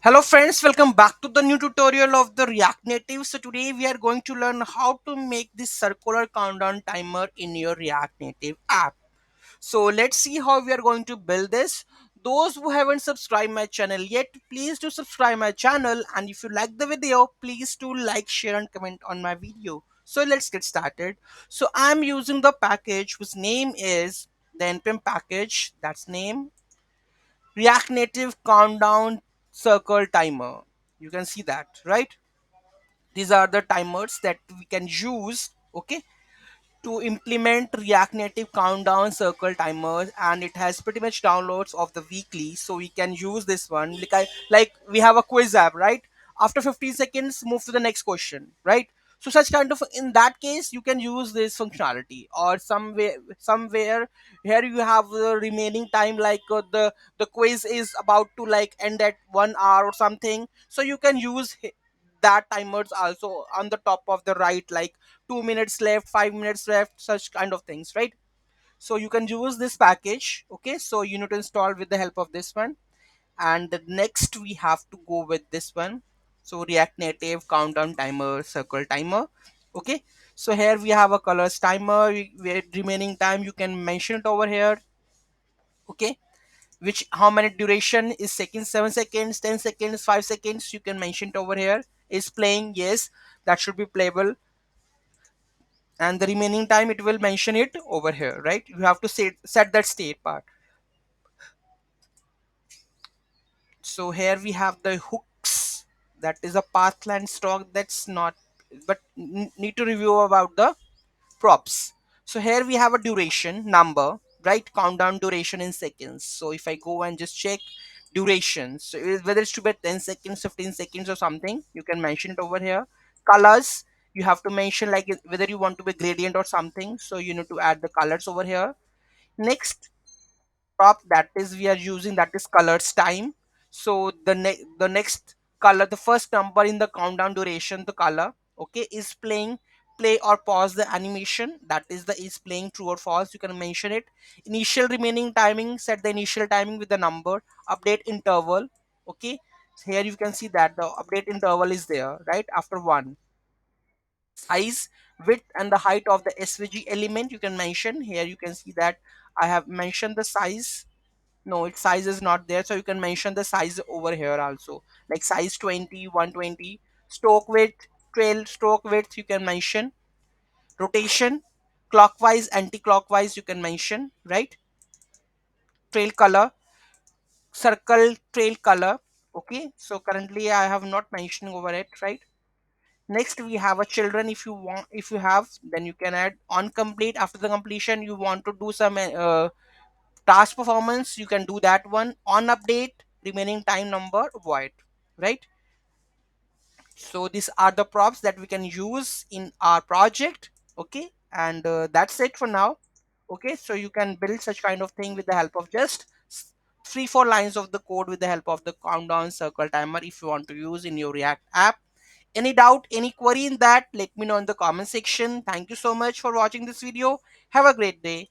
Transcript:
Hello friends, welcome back to the new tutorial of the React Native. So today we are going to learn how to make this circular countdown timer in your React Native app. So let's see how we are going to build this. Those who haven't subscribed my channel yet, please do subscribe my channel, and if you like the video, please do like, share and comment on my video. So let's get started. So I'm using the package whose name is the npm package, that's name React Native countdown circle timer. You can see that, right? These are the timers that we can use, okay, to implement React Native countdown circle timers, and it has pretty much downloads of the weekly, so we can use this one. Like we have a quiz app, right? After 15 seconds, move to the next question, right? So such kind of, in that case, you can use this functionality, or somewhere here you have the remaining time, like the quiz is about to like end at 1 hour or something, so you can use that timers also on the top of the right, like 2 minutes left, 5 minutes left, such kind of things, right? So you can use this package, okay? So you need to install with the help of this one, and the next we have to go with this one. So React Native countdown timer circle timer, okay? So here we have a colors timer. Remaining time you can mention it over here, okay? Which, how many duration is seconds, 7 seconds, 10 seconds, 5 seconds, you can mention it over here. Is playing, yes, that should be playable, and the remaining time it will mention it over here, right? You have to set that state part. So here we have the hooks, that is a pathland stock, that's not, but need to review about the props. So here we have a duration number, right? Countdown duration in seconds. So if I go and just check duration, so whether it's to be 10 seconds, 15 seconds or something, you can mention it over here. Colors, you have to mention like whether you want to be gradient or something, so you need to add the colors over here. Next prop that is we are using, that is colors time. So the next color, the first number in the countdown duration, the color, okay, is playing, play or pause the animation, that is the is playing, true or false, you can mention it. Initial remaining timing, set the initial timing with the number. Update interval, okay, so here you can see that the update interval is there, right, after one. Size, width and the height of the svg element, you can mention here. You can see that I have mentioned the size. No, its size is not there, so you can mention the size over here also, like size 20, 120. Stroke width, trail stroke width, you can mention. Rotation, clockwise, anti-clockwise, you can mention, right? Trail color, circle trail color, okay, so currently I have not mentioned over it, right? Next we have a children. If you want, if you have, then you can add on complete. After the completion you want to do some task performance, you can do that one. On update, remaining time number, void, right? So these are the props that we can use in our project, okay, and that's it for now. Okay, so you can build such kind of thing with the help of just 3 4 lines of the code with the help of the countdown circle timer, if you want to use in your React app. Any doubt, any query in that, let me know in the comment section. Thank you so much for watching this video. Have a great day.